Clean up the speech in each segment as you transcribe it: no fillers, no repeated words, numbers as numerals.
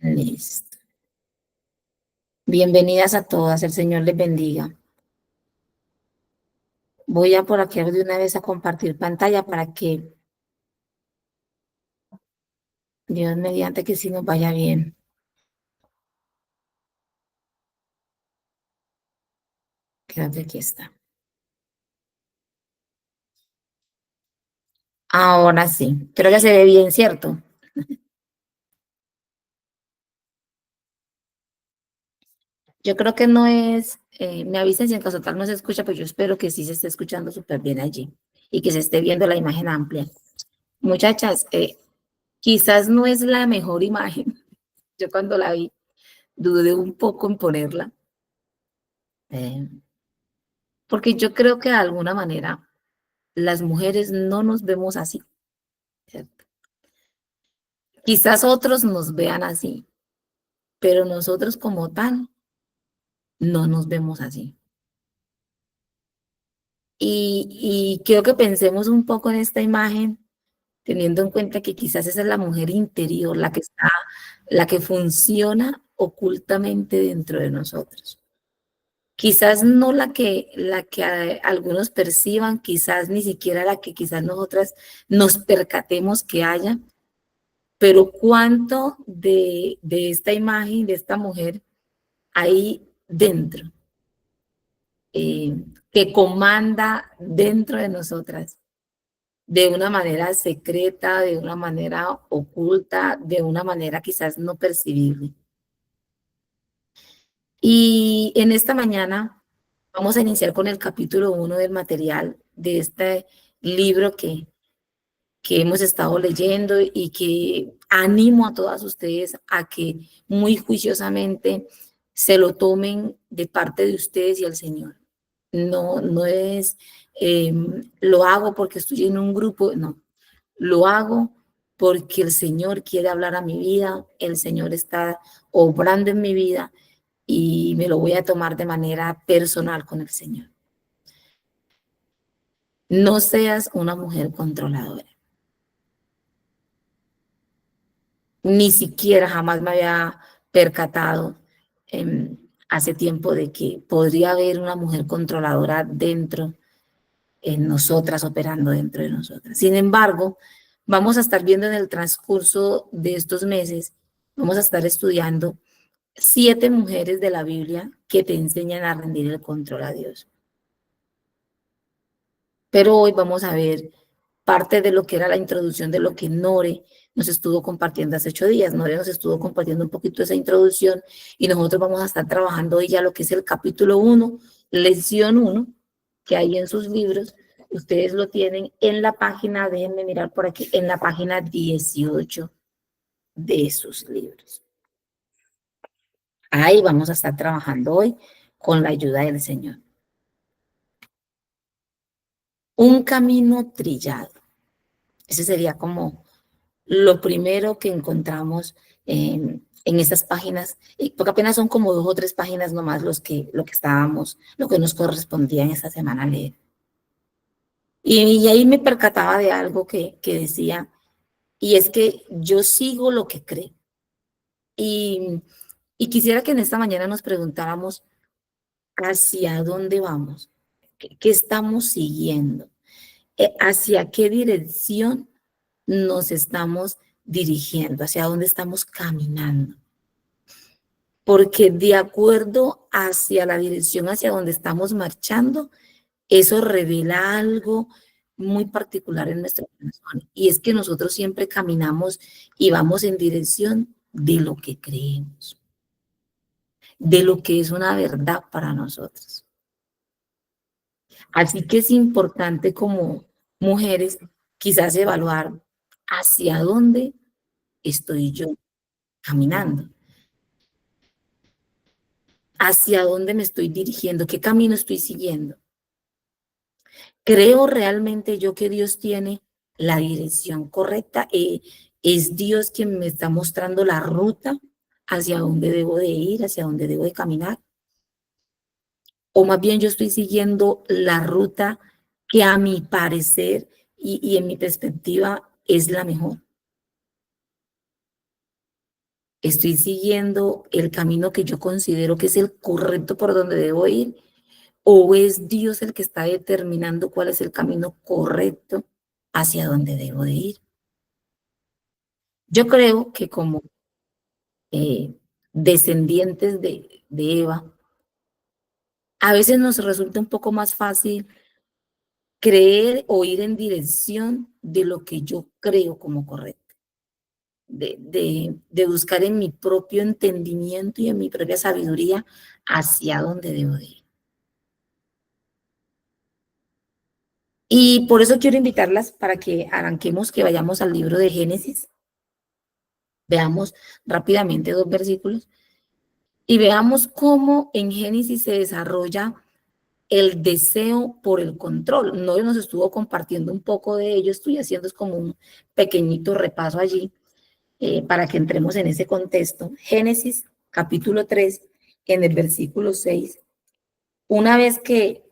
Listo. Bienvenidas a todas, el Señor les bendiga. Voy a por aquí de una vez a compartir pantalla para que Dios mediante que sí nos vaya bien. Creo que aquí está. Ahora sí, creo que se ve bien, ¿cierto? Yo creo que no es, me avisen si en caso tal no se escucha, pero yo espero que sí se esté escuchando súper bien allí y que se esté viendo la imagen amplia. Muchachas, quizás no es la mejor imagen. Yo cuando la vi dudé un poco en ponerla, eh, porque yo creo que de alguna manera las mujeres no nos vemos así, ¿cierto? Quizás otros nos vean así, pero nosotros como tal no nos vemos así. Y quiero que pensemos un poco en esta imagen, teniendo en cuenta que quizás esa es la mujer interior, la que está, la que funciona ocultamente dentro de nosotros. Quizás no la que algunos perciban, quizás ni siquiera la que quizás nosotras nos percatemos que haya, pero cuánto de esta imagen, de esta mujer, hay dentro, que comanda dentro de nosotras, de una manera secreta, de una manera oculta, de una manera quizás no percibible. Y en esta mañana vamos a iniciar con el capítulo 1 del material de este libro que hemos estado leyendo y que animo a todas ustedes a que muy juiciosamente se lo tomen de parte de ustedes y al Señor. No, no es, lo hago porque estoy en un grupo, no, lo hago porque el Señor quiere hablar a mi vida, el Señor está obrando en mi vida y me lo voy a tomar de manera personal con el Señor. No seas una mujer controladora. Ni siquiera jamás me había percatado hace tiempo de que podría haber una mujer controladora dentro en nosotras, operando dentro de nosotras. Sin embargo, vamos a estar viendo en el transcurso de estos meses, vamos a estar estudiando 7 mujeres de la Biblia que te enseñan a rendir el control a Dios. Pero hoy vamos a ver parte de lo que era la introducción de lo que Nore nos estuvo compartiendo hace 8 días. Nore nos estuvo compartiendo un poquito esa introducción y nosotros vamos a estar trabajando hoy ya lo que es el capítulo 1, lección 1, que hay en sus libros. Ustedes lo tienen en la página, déjenme mirar por aquí, en la página 18 de sus libros. Ahí vamos a estar trabajando hoy con la ayuda del Señor. Un camino trillado. Ese sería como lo primero que encontramos en estas páginas, porque apenas son como 2 o 3 páginas nomás lo que estábamos, lo que nos correspondía en esta semana leer. Y ahí me percataba de algo que decía, y es que yo sigo lo que creo. Y, y quisiera que en esta mañana nos preguntáramos hacia dónde vamos, qué estamos siguiendo, hacia qué dirección nos estamos dirigiendo, hacia dónde estamos caminando. Porque de acuerdo hacia la dirección hacia donde estamos marchando, eso revela algo muy particular en nuestro corazón. Y es que nosotros siempre caminamos y vamos en dirección de lo que creemos, de lo que es una verdad para nosotros. Así que es importante como mujeres quizás evaluar hacia dónde estoy yo caminando, hacia dónde me estoy dirigiendo, qué camino estoy siguiendo. ¿Creo realmente yo que Dios tiene la dirección correcta? ¿Es Dios quien me está mostrando la ruta hacia dónde debo de ir, hacia dónde debo de caminar? ¿O más bien yo estoy siguiendo la ruta que a mi parecer y en mi perspectiva es la mejor? ¿Estoy siguiendo el camino que yo considero que es el correcto por donde debo ir? ¿O es Dios el que está determinando cuál es el camino correcto hacia donde debo de ir? Yo creo que como descendientes de Eva, a veces nos resulta un poco más fácil creer o ir en dirección de lo que yo creo como correcto, de buscar en mi propio entendimiento y en mi propia sabiduría hacia dónde debo de ir. Y por eso quiero invitarlas para que arranquemos, que vayamos al libro de Génesis, veamos rápidamente 2 versículos y veamos cómo en Génesis se desarrolla el deseo por el control. No nos estuvo compartiendo un poco de ello, estoy haciendo es como un pequeñito repaso allí para que entremos en ese contexto. Génesis capítulo 3, en el versículo 6, una vez que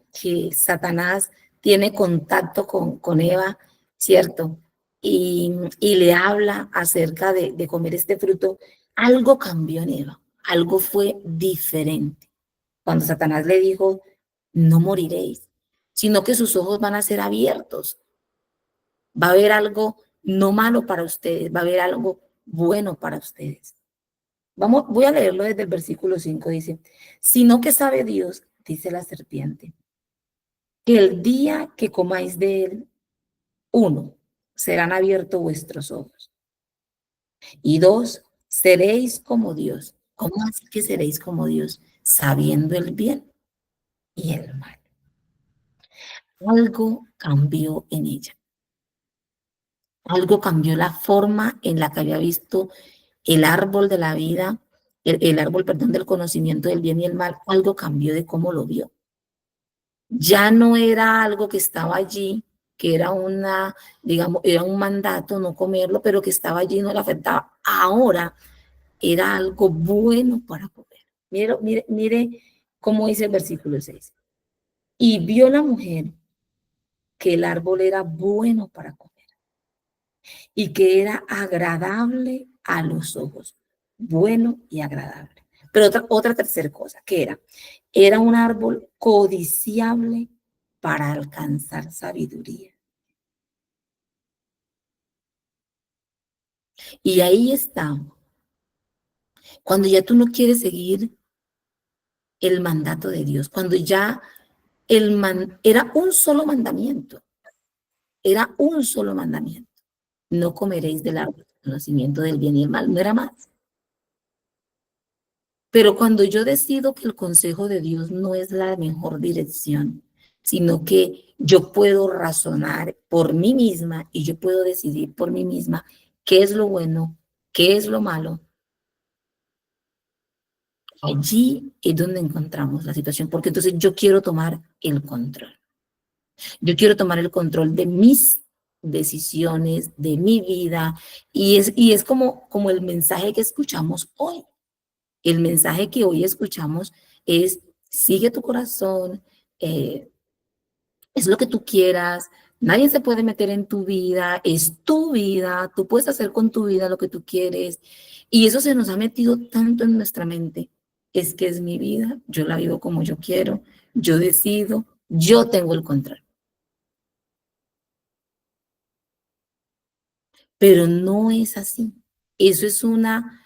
Satanás tiene contacto con Eva, ¿cierto? Y le habla acerca de comer este fruto, algo cambió en Eva, algo fue diferente. Cuando Satanás le dijo, no moriréis, sino que sus ojos van a ser abiertos. Va a haber algo no malo para ustedes, va a haber algo bueno para ustedes. Voy a leerlo desde el versículo 5, dice, sino que sabe Dios, dice la serpiente, que el día que comáis de él, uno, serán abiertos vuestros ojos, y dos, seréis como Dios. ¿Cómo así que seréis como Dios? Sabiendo el bien y el mal. Algo cambió en ella. Algo cambió la forma en la que había visto el árbol de la vida, el árbol, perdón, del conocimiento del bien y el mal. Algo cambió de cómo lo vio. Ya no era algo que estaba allí, que era una, digamos, era un mandato no comerlo, pero que estaba allí y no le afectaba. Ahora era algo bueno para comer. Mire cómo dice el versículo 6. Y vio la mujer que el árbol era bueno para comer y que era agradable a los ojos, bueno y agradable. Pero otra tercera cosa, que era un árbol codiciable para alcanzar sabiduría. Y ahí está, cuando ya tú no quieres seguir el mandato de Dios, cuando ya era un solo mandamiento, era un solo mandamiento. No comeréis del árbol del conocimiento del bien y el mal, no era más. Pero cuando yo decido que el consejo de Dios no es la mejor dirección, sino que yo puedo razonar por mí misma y yo puedo decidir por mí misma qué es lo bueno, qué es lo malo, allí es donde encontramos la situación, porque entonces yo quiero tomar el control. Yo quiero tomar el control de mis decisiones, de mi vida, y es como el mensaje que escuchamos hoy. El mensaje que hoy escuchamos es, sigue tu corazón, eh, es lo que tú quieras, nadie se puede meter en tu vida, es tu vida, tú puedes hacer con tu vida lo que tú quieres. Y eso se nos ha metido tanto en nuestra mente. Es que es mi vida, yo la vivo como yo quiero, yo decido, yo tengo el control. Pero no es así. Eso es una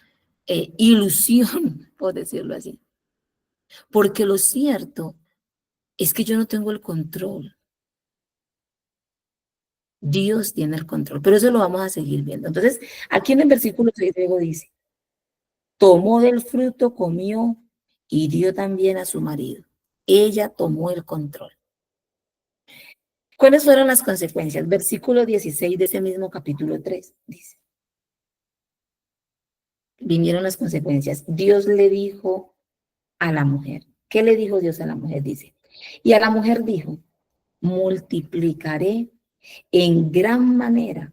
ilusión, por decirlo así. Porque lo cierto es que yo no tengo el control. Dios tiene el control, pero eso lo vamos a seguir viendo. Entonces, aquí en el versículo 6 luego dice, tomó del fruto, comió y dio también a su marido. Ella tomó el control. ¿Cuáles fueron las consecuencias? Versículo 16 de ese mismo capítulo 3 dice, vinieron las consecuencias. Dios le dijo a la mujer. ¿Qué le dijo Dios a la mujer? Dice, y a la mujer dijo, multiplicaré en gran manera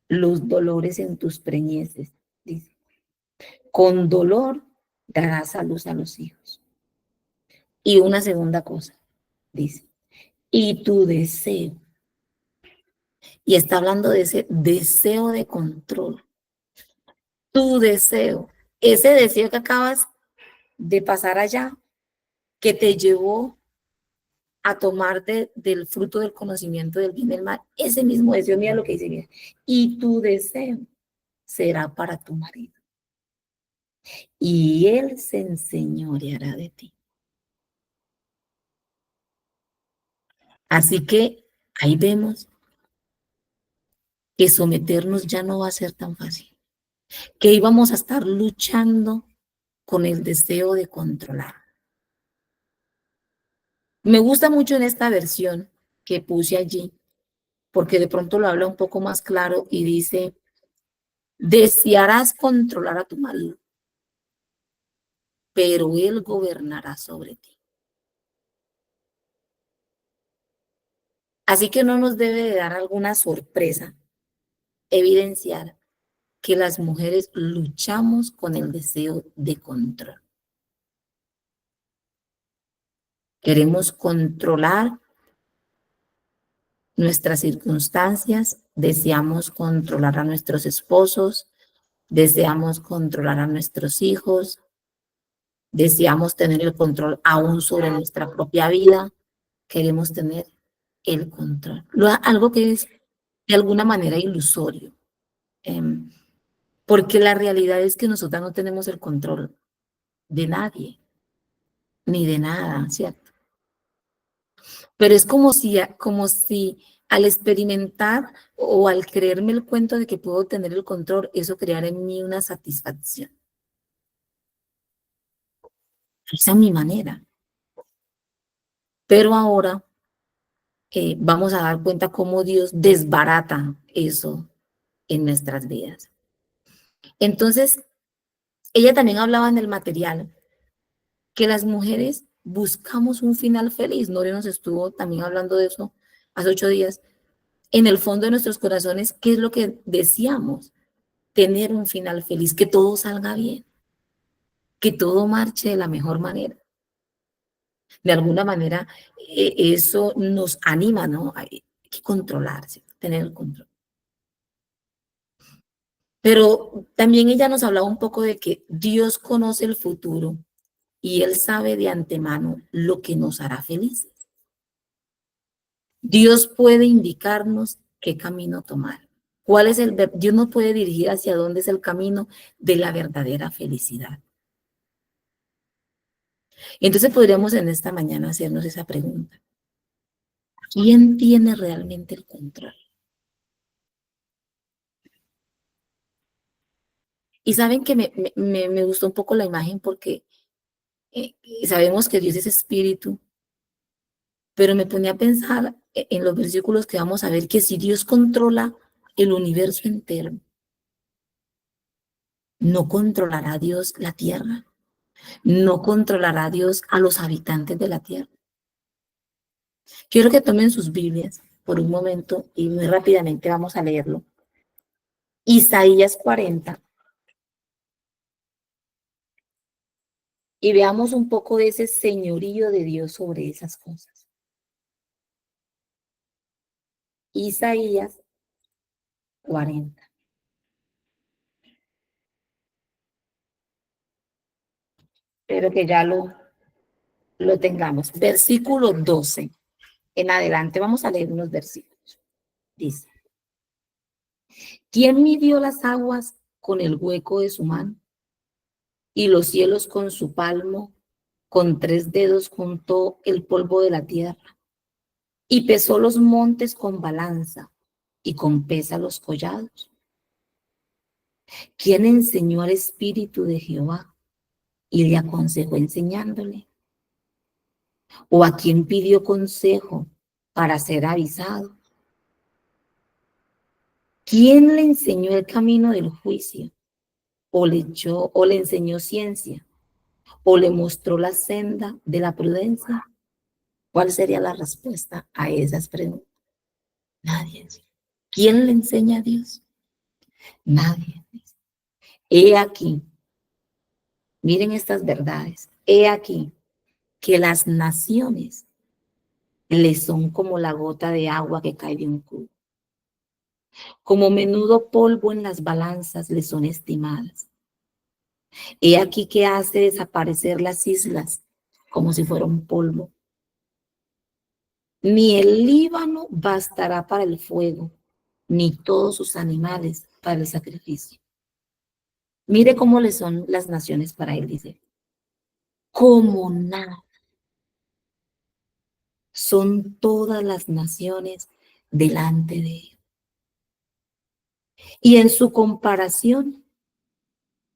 los dolores en tus preñeces. Dice, con dolor darás a luz a los hijos. Y una segunda cosa, dice, y tu deseo. Y está hablando de ese deseo de control. Tu deseo. ese deseo que acabas de pasar allá, que te llevó a tomar del fruto del conocimiento del bien y del mal, ese mismo deseo, mira lo que dice, mira, y tu deseo será para tu marido, y él se enseñoreará de ti. Así que ahí vemos que someternos ya no va a ser tan fácil, que íbamos a estar luchando con el deseo de controlar. Me gusta mucho en esta versión que puse allí, porque de pronto lo habla un poco más claro y dice, desearás controlar a tu marido, pero él gobernará sobre ti. Así que no nos debe de dar alguna sorpresa evidenciar que las mujeres luchamos con el deseo de control. Queremos controlar nuestras circunstancias, deseamos controlar a nuestros esposos, deseamos controlar a nuestros hijos, deseamos tener el control aún sobre nuestra propia vida, queremos tener el control. Algo que es de alguna manera ilusorio, porque la realidad es que nosotras no tenemos el control de nadie, ni de nada, ¿cierto? Pero es como si al experimentar o al creerme el cuento de que puedo tener el control, eso creara en mí una satisfacción. Esa es mi manera. Pero ahora vamos a dar cuenta cómo Dios desbarata eso en nuestras vidas. Entonces, ella también hablaba en el material que las mujeres buscamos un final feliz. Nore nos estuvo también hablando de eso hace 8 días. En el fondo de nuestros corazones, ¿qué es lo que deseamos? Tener un final feliz, que todo salga bien, que todo marche de la mejor manera. De alguna manera, eso nos anima, ¿no? Hay que controlarse, tener el control. Pero también ella nos hablaba un poco de que Dios conoce el futuro y Él sabe de antemano lo que nos hará felices. Dios puede indicarnos qué camino tomar. ¿Cuál es Dios nos puede dirigir hacia dónde es el camino de la verdadera felicidad? Entonces podríamos en esta mañana hacernos esa pregunta. ¿Quién tiene realmente el control? Y saben que me gustó un poco la imagen porque eh, sabemos que Dios es espíritu, pero me ponía a pensar en los versículos que vamos a ver que si Dios controla el universo entero, ¿no controlará Dios la tierra? ¿No controlará Dios a los habitantes de la tierra? Quiero que tomen sus Biblias por un momento y muy rápidamente vamos a leerlo. Isaías 40. Y veamos un poco de ese señorío de Dios sobre esas cosas. Isaías 40. Espero que ya lo tengamos. Versículo 12. En adelante vamos a leer unos versículos. Dice, ¿quién midió las aguas con el hueco de su mano y los cielos con su palmo? Con 3 dedos juntó el polvo de la tierra y pesó los montes con balanza y con pesa los collados. ¿Quién enseñó al Espíritu de Jehová y le aconsejó enseñándole? ¿O a quién pidió consejo para ser avisado? ¿Quién le enseñó el camino del juicio? ¿O le enseñó ciencia? ¿O le mostró la senda de la prudencia? ¿Cuál sería la respuesta a esas preguntas? Nadie. ¿Quién le enseña a Dios? Nadie. He aquí, miren estas verdades. He aquí que las naciones le son como la gota de agua que cae de un cubo. Como menudo polvo en las balanzas le son estimadas. He aquí que hace desaparecer las islas como si fuera un polvo. Ni el Líbano bastará para el fuego, ni todos sus animales para el sacrificio. Mire cómo le son las naciones para él, dice. Como nada son todas las naciones delante de él. Y en su comparación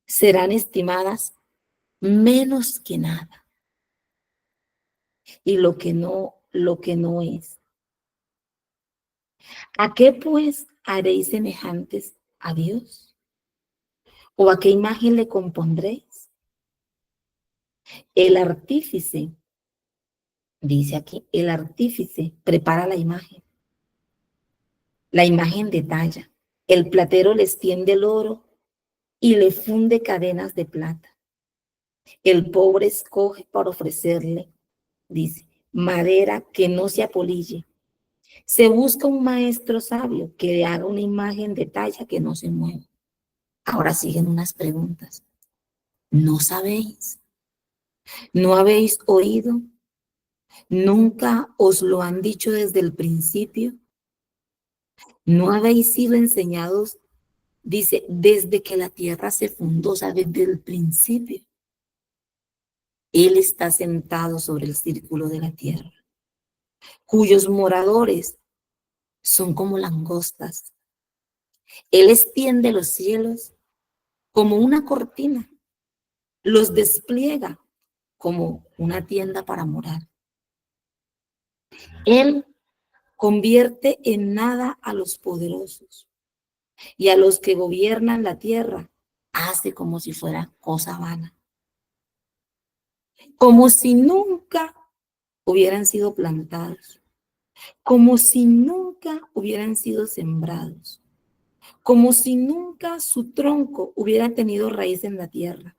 serán estimadas menos que nada. Y lo que no es. ¿A qué pues haréis semejantes a Dios? ¿O a qué imagen le compondréis? El artífice, dice aquí, el artífice prepara la imagen detalla. El platero le extiende el oro y le funde cadenas de plata. El pobre escoge para ofrecerle, dice, madera que no se apolille. Se busca un maestro sabio que le haga una imagen de talla que no se mueva. Ahora siguen unas preguntas. ¿No sabéis? ¿No habéis oído? ¿Nunca os lo han dicho desde el principio? ¿No habéis sido enseñados? Dice, desde que la tierra se fundó, o sea, desde el principio. Él está sentado sobre el círculo de la tierra, cuyos moradores son como langostas. Él extiende los cielos como una cortina, los despliega como una tienda para morar. Él convierte en nada a los poderosos y a los que gobiernan la tierra hace como si fuera cosa vana, como si nunca hubieran sido plantados, como si nunca hubieran sido sembrados, como si nunca su tronco hubiera tenido raíz en la tierra.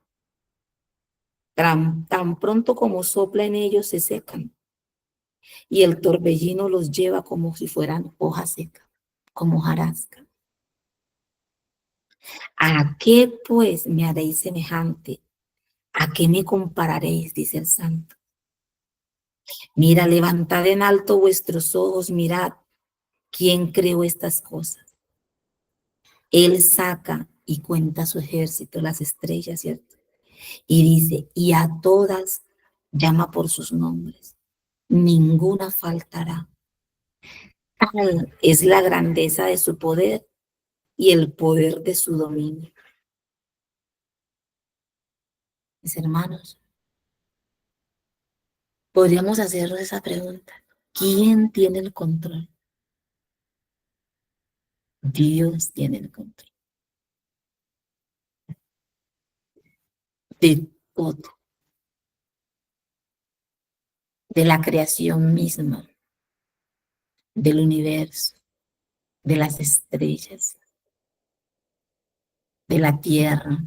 Tan pronto como sopla en ellos se secan y el torbellino los lleva como si fueran hoja seca, como hojarasca. ¿A qué pues me haréis semejante? ¿A qué me compararéis? Dice el santo. Mira, levantad en alto vuestros ojos, mirad, ¿quién creó estas cosas? Él saca y cuenta su ejército, las estrellas, ¿cierto? Y dice, y a todas llama por sus nombres, ninguna faltará. Tal es la grandeza de su poder y el poder de su dominio. Mis hermanos, podríamos hacernos esa pregunta. ¿Quién tiene el control? Dios tiene el control de todo, de la creación misma, del universo, de las estrellas, de la tierra.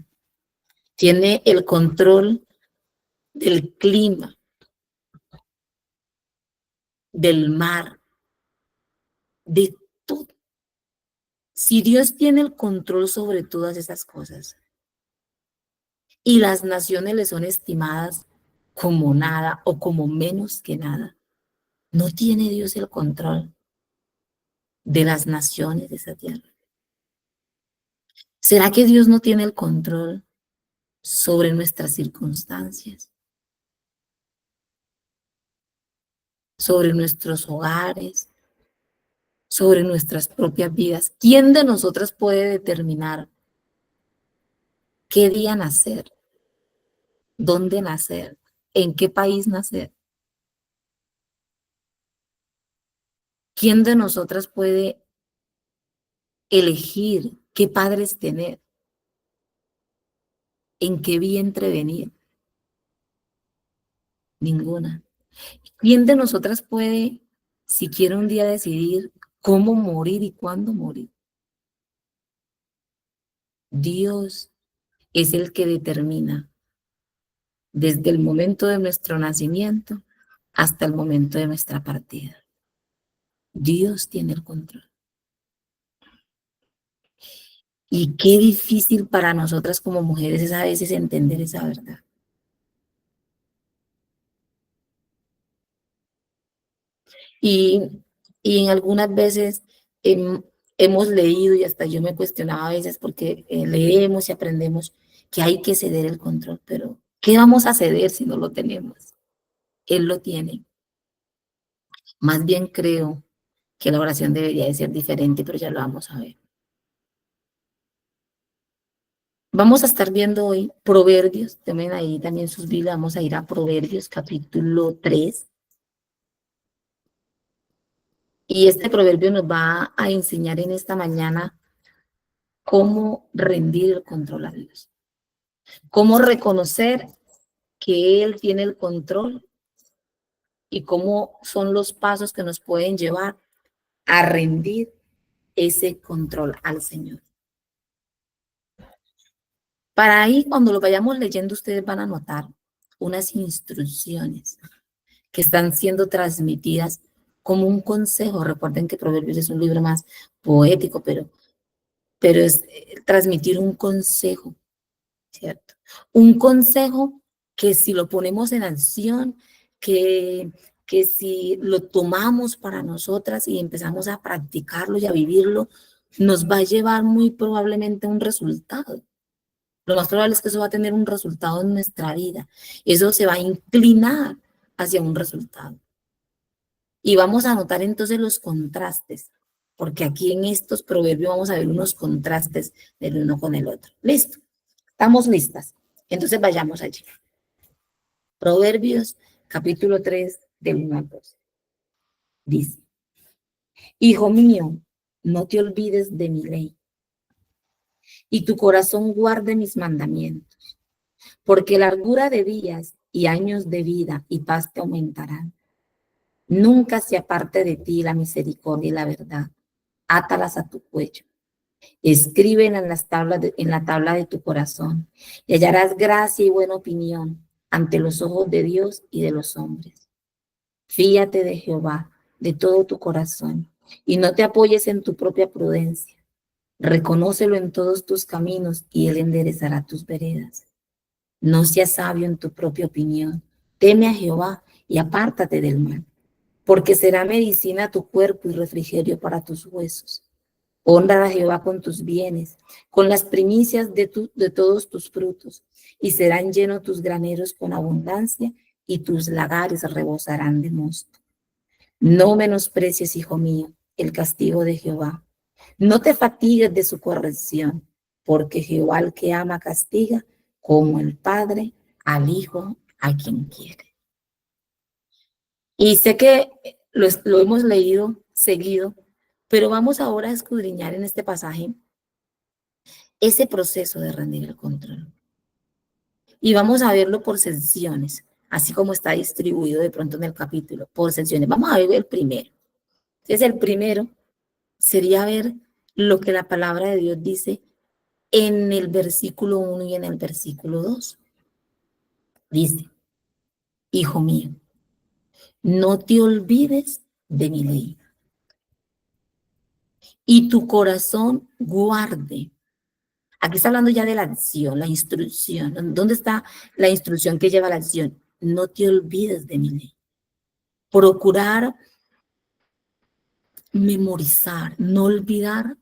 Tiene el control del clima, del mar, de todo. Si Dios tiene el control sobre todas esas cosas y las naciones le son estimadas como nada o como menos que nada, ¿no tiene Dios el control de las naciones de esa tierra? ¿Será que Dios no tiene el control sobre nuestras circunstancias, sobre nuestros hogares, sobre nuestras propias vidas? ¿Quién de nosotras puede determinar qué día nacer, dónde nacer, en qué país nacer? ¿Quién de nosotras puede elegir qué padres tener, en qué vientre venir? Ninguna. ¿Quién de nosotras puede, si quiere un día decidir cómo morir y cuándo morir? Dios es el que determina desde el momento de nuestro nacimiento hasta el momento de nuestra partida. Dios tiene el control. Y qué difícil para nosotras como mujeres es a veces entender esa verdad. Y, y en algunas veces hem- hemos leído y hasta yo me cuestionaba a veces porque leemos y aprendemos que hay que ceder el control, pero ¿qué vamos a ceder si no lo tenemos? Él lo tiene. Más bien creo que la oración debería de ser diferente, pero ya lo vamos a ver. Vamos a estar viendo hoy Proverbios, tomen ahí también sus Biblias, vamos a ir a Proverbios capítulo 3 y este proverbio nos va a enseñar en esta mañana cómo rendir el control a Dios, cómo reconocer que Él tiene el control y cómo son los pasos que nos pueden llevar a rendir ese control al Señor. Para ahí, cuando lo vayamos leyendo, ustedes van a notar unas instrucciones que están siendo transmitidas como un consejo. Recuerden que Proverbios es un libro más poético, pero es transmitir un consejo, ¿cierto? Un consejo que si lo ponemos en acción, que, que si lo tomamos para nosotras y empezamos a practicarlo y a vivirlo, nos va a llevar muy probablemente a un resultado. Lo más probable es que eso va a tener un resultado en nuestra vida. Eso se va a inclinar hacia un resultado. Y vamos a notar entonces los contrastes, porque aquí en estos proverbios vamos a ver unos contrastes del uno con el otro. ¿Listo? ¿Estamos listas? Entonces vayamos allí. Proverbios capítulo 3 del 1 al 2. Dice, hijo mío, no te olvides de mi ley y tu corazón guarde mis mandamientos, porque largura de días y años de vida y paz te aumentarán. Nunca se aparte de ti la misericordia y la verdad. Átalas a tu cuello. Escríbela en en la tabla de tu corazón y hallarás gracia y buena opinión ante los ojos de Dios y de los hombres. Fíate de Jehová de todo tu corazón y no te apoyes en tu propia prudencia. Reconócelo en todos tus caminos y él enderezará tus veredas. No seas sabio en tu propia opinión. Teme a Jehová y apártate del mal, porque será medicina a tu cuerpo y refrigerio para tus huesos. Honra a Jehová con tus bienes, con las primicias de todos tus frutos, y serán llenos tus graneros con abundancia, y tus lagares rebosarán de mosto. No menosprecies, hijo mío, el castigo de Jehová. No te fatigues de su corrección, porque Jehová al que ama castiga, como el Padre al Hijo a quien quiere. Y sé que lo hemos leído seguido, pero vamos ahora a escudriñar en este pasaje ese proceso de rendir el control. Y vamos a verlo por secciones, así como está distribuido de pronto en el capítulo, por secciones. Vamos a ver el primero. Entonces, el primero sería ver lo que la palabra de Dios dice en el versículo 1 y en el versículo 2. Dice, hijo mío, no te olvides de mi ley y tu corazón guarde. Aquí está hablando ya de la acción, la instrucción. ¿Dónde está la instrucción que lleva a la acción? No te olvides de mi ley. Procurar memorizar, no olvidar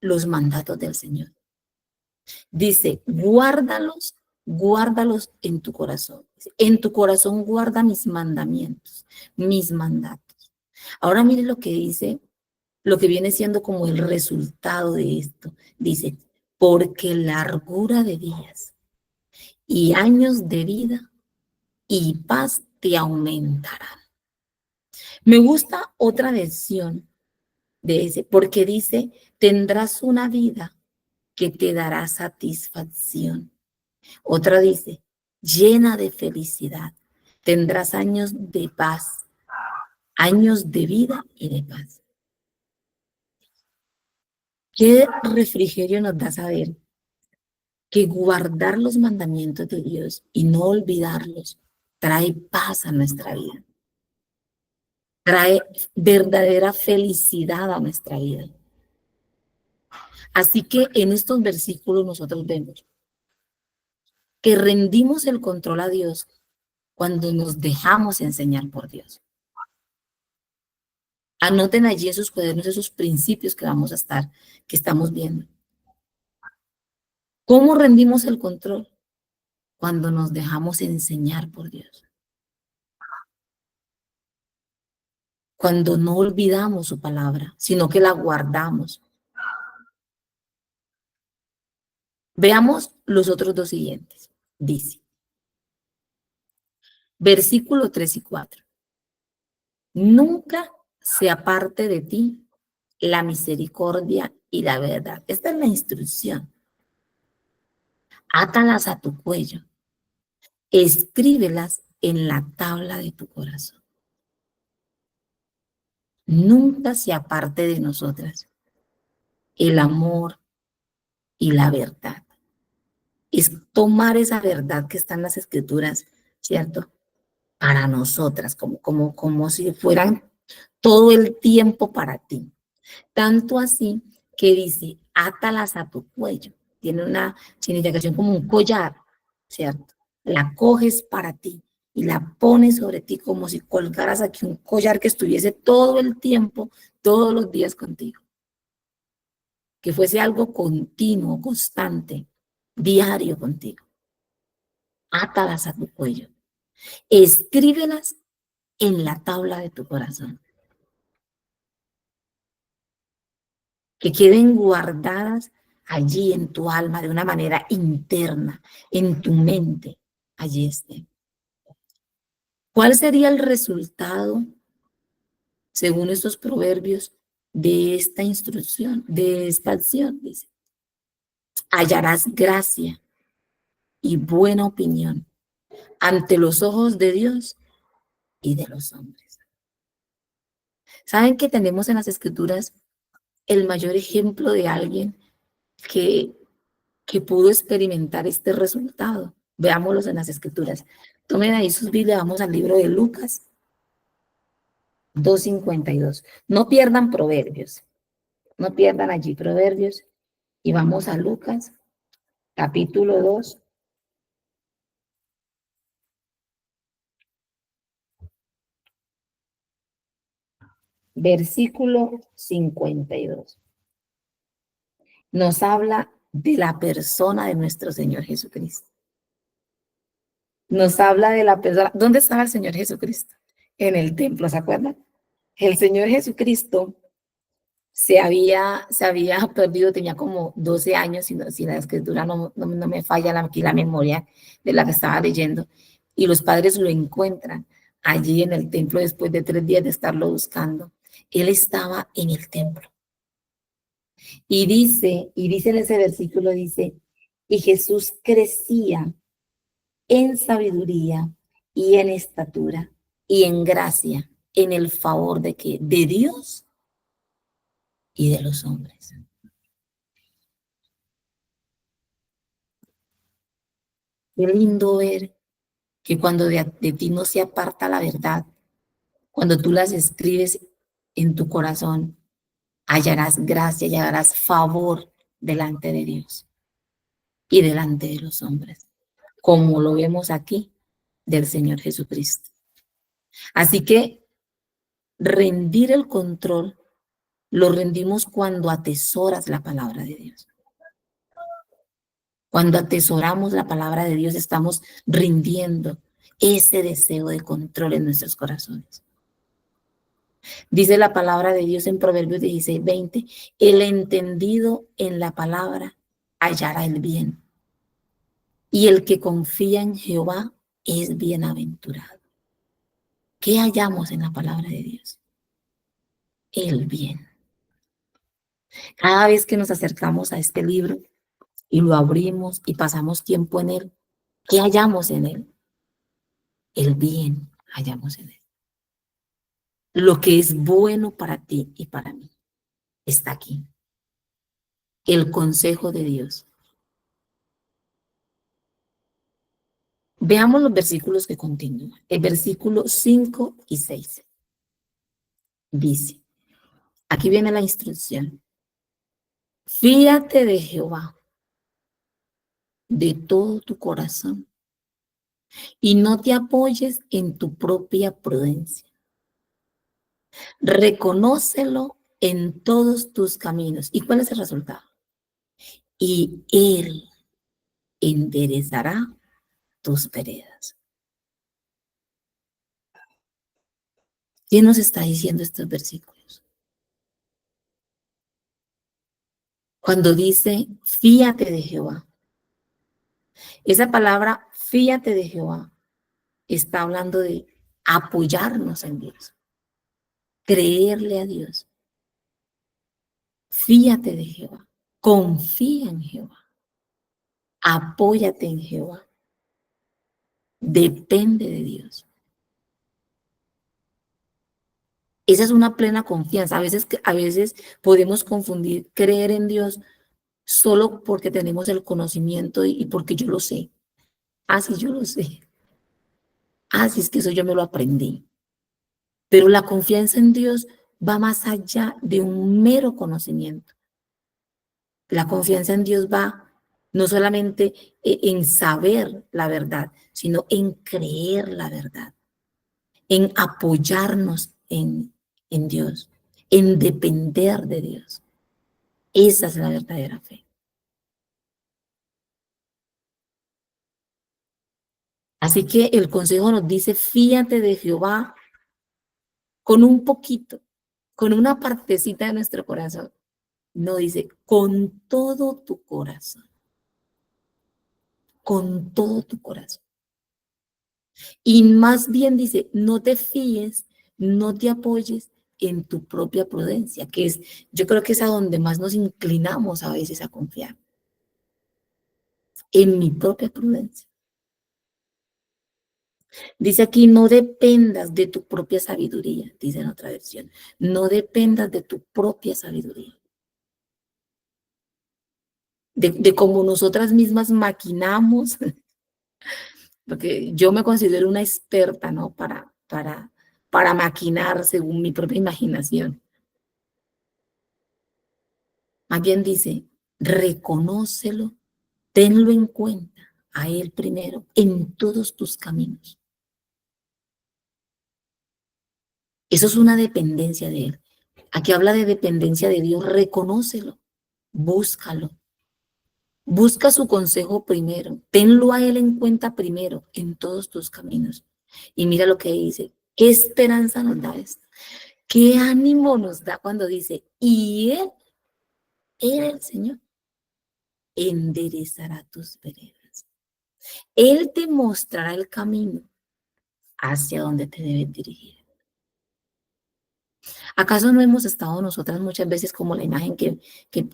los mandatos del Señor. Dice, guárdalos, guárdalos en tu corazón. En tu corazón guarda mis mandamientos, mis mandatos. Ahora mire lo que dice, lo que viene siendo como el resultado de esto. Dice, porque largura de días y años de vida y paz te aumentarán. Me gusta otra versión de ese, porque dice, tendrás una vida que te dará satisfacción. Otra dice, llena de felicidad. Tendrás años de paz, años de vida y de paz. ¿Qué refrigerio nos da saber que guardar los mandamientos de Dios y no olvidarlos trae paz a nuestra vida? Trae verdadera felicidad a nuestra vida. Así que en estos versículos nosotros vemos que rendimos el control a Dios cuando nos dejamos enseñar por Dios. Anoten allí esos cuadernos, esos principios que vamos a estar, que estamos viendo. ¿Cómo rendimos el control? Cuando nos dejamos enseñar por Dios. Cuando no olvidamos su palabra, sino que la guardamos. Veamos los otros dos siguientes. Dice, versículo 3 y 4. Nunca se aparte de ti la misericordia y la verdad. Esta es la instrucción. Átalas a tu cuello. Escríbelas en la tabla de tu corazón. Nunca se aparte de nosotras el amor y la verdad. Es tomar esa verdad que está en las escrituras, ¿cierto? Para nosotras, como si fueran todo el tiempo para ti. Tanto así que dice, átalas a tu cuello. Tiene una significación como un collar, ¿cierto? La coges para ti y la pones sobre ti como si colgaras aquí un collar que estuviese todo el tiempo, todos los días contigo. Que fuese algo continuo, constante, diario contigo. Átalas a tu cuello. Escríbelas en la tabla de tu corazón. Que queden guardadas allí en tu alma de una manera interna, en tu mente. Allí estén. ¿Cuál sería el resultado, según estos proverbios, de esta instrucción, de esta acción? Dice, hallarás gracia y buena opinión ante los ojos de Dios y de los hombres. ¿Saben que tenemos en las escrituras el mayor ejemplo de alguien que, que pudo experimentar este resultado? Veámoslos en las escrituras. Tomen ahí sus Biblias, vamos al libro de Lucas 2:52. No pierdan proverbios, no pierdan allí proverbios. Y vamos a Lucas capítulo 2, versículo 52. Nos habla de la persona de nuestro Señor Jesucristo. Nos habla de la persona. ¿Dónde estaba el Señor Jesucristo? En el templo, ¿se acuerdan? El Señor Jesucristo se había perdido, tenía como 12 años, si la escritura no me falla aquí la memoria de la que estaba leyendo, y los padres lo encuentran allí en el templo después de 3 días de estarlo buscando. Él estaba en el templo. Y dice en ese versículo, dice, y Jesús crecía en sabiduría y en estatura y en gracia, en el favor de que de Dios y de los hombres. Qué lindo ver que cuando de ti no se aparta la verdad, cuando tú las escribes en tu corazón, hallarás gracia, hallarás favor delante de Dios y delante de los hombres, como lo vemos aquí del Señor Jesucristo. Así que rendir el control lo rendimos cuando atesoras la palabra de Dios. Cuando atesoramos la palabra de Dios, estamos rindiendo ese deseo de control en nuestros corazones. Dice la palabra de Dios en Proverbios 16:20, el entendido en la palabra hallará el bien, y el que confía en Jehová es bienaventurado. ¿Qué hallamos en la palabra de Dios? El bien. Cada vez que nos acercamos a este libro y lo abrimos y pasamos tiempo en él, ¿qué hallamos en él? El bien hallamos en él. Lo que es bueno para ti y para mí está aquí. El consejo de Dios. Veamos los versículos que continúan. El versículo 5 y 6 dice, aquí viene la instrucción. Fíate de Jehová de todo tu corazón y no te apoyes en tu propia prudencia. Reconócelo en todos tus caminos. ¿Y cuál es el resultado? Y Él enderezará tus veredas. ¿Qué nos está diciendo estos versículos? Cuando dice, fíate de Jehová. Esa palabra, fíate de Jehová, está hablando de apoyarnos en Dios, creerle a Dios. Fíate de Jehová, confía en Jehová, apóyate en Jehová, depende de Dios. Esa es una plena confianza. A veces podemos confundir creer en Dios solo porque tenemos el conocimiento y porque yo lo sé. Ah, sí, yo lo sé. Ah, sí, es que eso yo me lo aprendí. Pero la confianza en Dios va más allá de un mero conocimiento. La confianza en Dios va no solamente en saber la verdad, sino en creer la verdad, en apoyarnos en Dios, en depender de Dios. Esa es la verdadera fe. Así que el consejo nos dice, fíate de Jehová con un poquito, con una partecita de nuestro corazón. No dice, con todo tu corazón, con todo tu corazón. Y más bien dice, no te fíes, no te apoyes en tu propia prudencia, que es, yo creo que es a donde más nos inclinamos a veces a confiar, en mi propia prudencia. Dice aquí, no dependas de tu propia sabiduría, dice en otra versión, no dependas de tu propia sabiduría, de cómo nosotras mismas maquinamos, porque yo me considero una experta, ¿no? Para maquinar según mi propia imaginación. Más bien dice, reconócelo, tenlo en cuenta a Él primero en todos tus caminos. Eso es una dependencia de Él. Aquí habla de dependencia de Dios, reconócelo, búscalo. Busca su consejo primero, tenlo a Él en cuenta primero en todos tus caminos. Y mira lo que dice, qué esperanza nos da esto, qué ánimo nos da cuando dice, y Él el Señor, enderezará tus veredas. Él te mostrará el camino hacia donde te debes dirigir. ¿Acaso no hemos estado nosotras muchas veces como la imagen que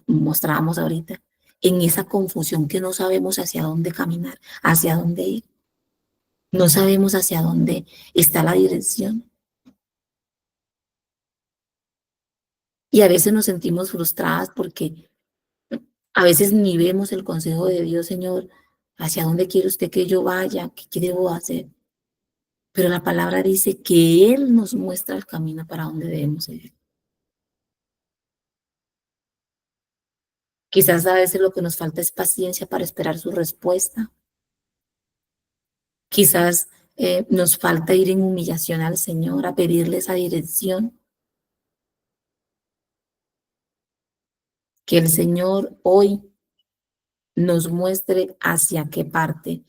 mostrábamos ahorita, en esa confusión que no sabemos hacia dónde caminar, hacia dónde ir? No sabemos hacia dónde está la dirección. Y a veces nos sentimos frustradas porque a veces ni vemos el consejo de Dios, Señor, hacia dónde quiere usted que yo vaya, qué debo hacer. Pero la palabra dice que Él nos muestra el camino para donde debemos ir. Quizás a veces lo que nos falta es paciencia para esperar su respuesta. Quizás nos falta ir en humillación al Señor a pedirle esa dirección. Que el Señor hoy nos muestre hacia qué parte,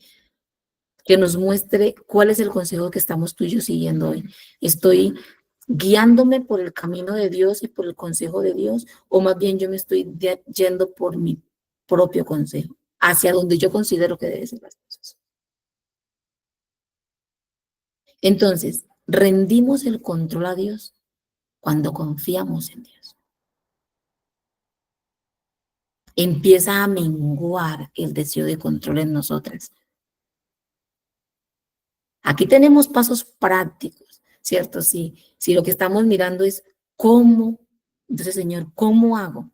que nos muestre cuál es el consejo que estamos tú y yo siguiendo hoy. ¿Estoy guiándome por el camino de Dios y por el consejo de Dios? ¿O más bien yo me estoy yendo por mi propio consejo, hacia donde yo considero que deben ser las cosas? Entonces, rendimos el control a Dios cuando confiamos en Dios. Empieza a menguar el deseo de control en nosotras. Aquí tenemos pasos prácticos, ¿cierto? Si lo que estamos mirando es cómo, entonces, Señor, ¿cómo hago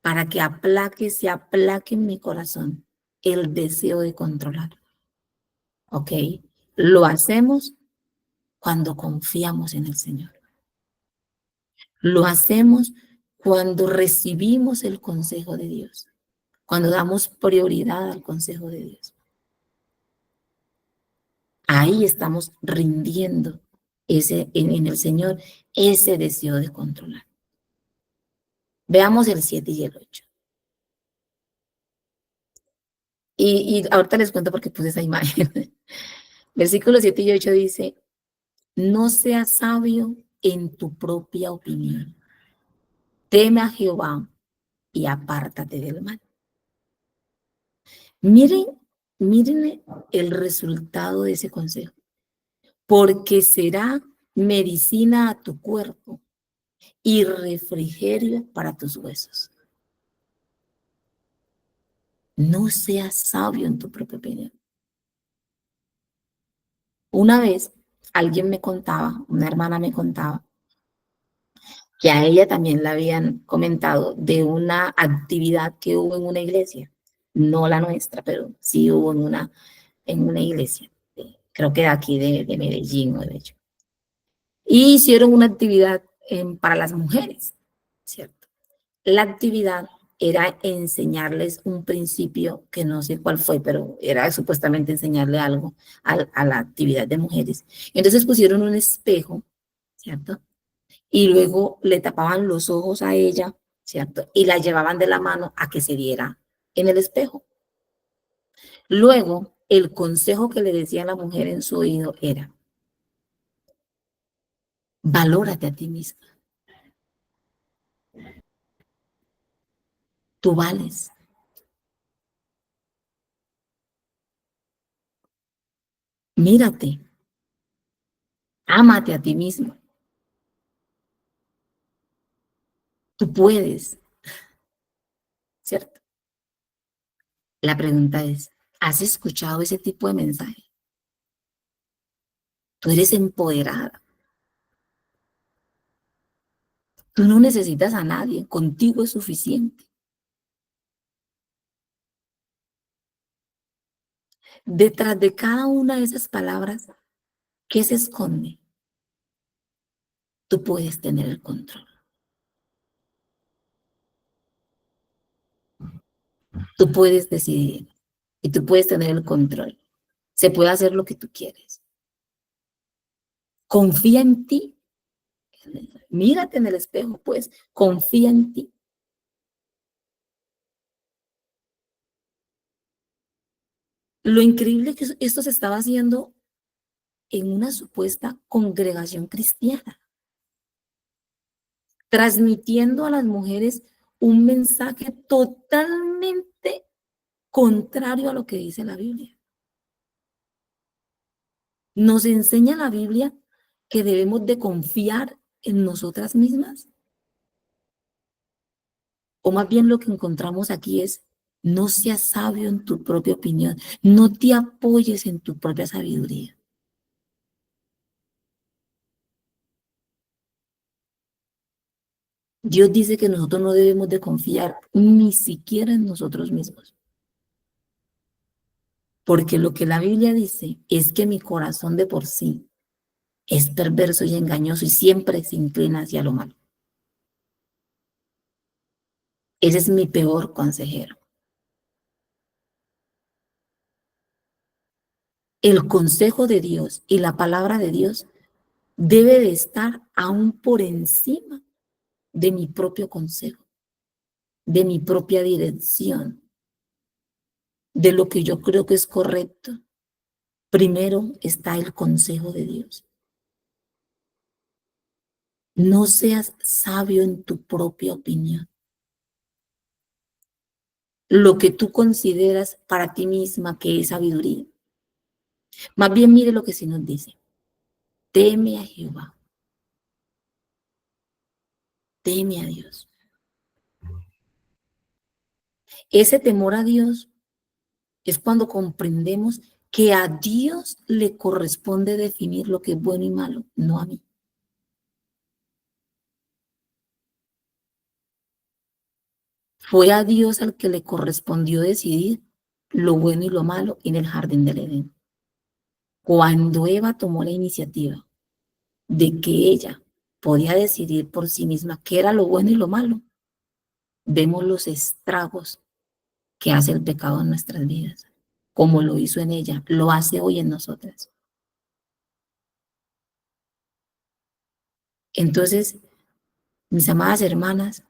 para que se aplaque en mi corazón el deseo de controlar? ¿Ok? Lo hacemos cuando confiamos en el Señor. Lo hacemos Cuando recibimos el consejo de Dios, cuando damos prioridad al consejo de Dios, ahí estamos rindiendo en el Señor ese deseo de controlar. Veamos el 7 y el 8. Y ahorita les cuento porque puse esa imagen. Versículos 7 y 8 dice, no seas sabio en tu propia opinión. Teme a Jehová y apártate del mal. Miren, miren el resultado de ese consejo. Porque será medicina a tu cuerpo y refrigerio para tus huesos. No seas sabio en tu propia opinión. Una vez alguien me contaba, una hermana me contaba, que a ella también le habían comentado de una actividad que hubo en una iglesia, no la nuestra, pero sí hubo en una iglesia, creo que de aquí de Medellín, de hecho. Y hicieron una actividad para las mujeres, ¿cierto? La actividad era enseñarles un principio que no sé cuál fue, pero era supuestamente enseñarle algo a la actividad de mujeres. Entonces pusieron un espejo, ¿cierto? Y luego le tapaban los ojos a ella, ¿cierto? Y la llevaban de la mano a que se viera en el espejo. Luego, el consejo que le decía a la mujer en su oído era, valórate a ti misma, tú vales, mírate, ámate a ti misma, tú puedes, ¿cierto? La pregunta es, ¿has escuchado ese tipo de mensaje? Tú eres empoderada, tú no necesitas a nadie, contigo es suficiente. Detrás de cada una de esas palabras, ¿qué se esconde? Tú puedes tener el control. Tú puedes decidir y tú puedes tener el control. Se puede hacer lo que tú quieres. Confía en ti. Mírate en el espejo, pues. Confía en ti. Lo increíble es que esto se estaba haciendo en una supuesta congregación cristiana, transmitiendo a las mujeres un mensaje totalmente contrario a lo que dice la Biblia. Nos enseña la Biblia que debemos de confiar en nosotras mismas. O más bien lo que encontramos aquí es, no seas sabio en tu propia opinión, no te apoyes en tu propia sabiduría. Dios dice que nosotros no debemos de confiar ni siquiera en nosotros mismos. Porque lo que la Biblia dice es que mi corazón de por sí es perverso y engañoso y siempre se inclina hacia lo malo. Ese es mi peor consejero. El consejo de Dios y la palabra de Dios debe de estar aún por encima de mi propio consejo, de mi propia dirección, de lo que yo creo que es correcto. Primero está el consejo de Dios. No seas sabio en tu propia opinión. Lo que tú consideras para ti misma que es sabiduría. Más bien mire lo que sí nos dice. Teme a Jehová. Teme a Dios. Ese temor a Dios es cuando comprendemos que a Dios le corresponde definir lo que es bueno y malo, no a mí. Fue a Dios al que le correspondió decidir lo bueno y lo malo en el jardín del Edén. Cuando Eva tomó la iniciativa de que ella podía decidir por sí misma qué era lo bueno y lo malo, vemos los estragos que hace el pecado en nuestras vidas, como lo hizo en ella, lo hace hoy en nosotras. Entonces, mis amadas hermanas,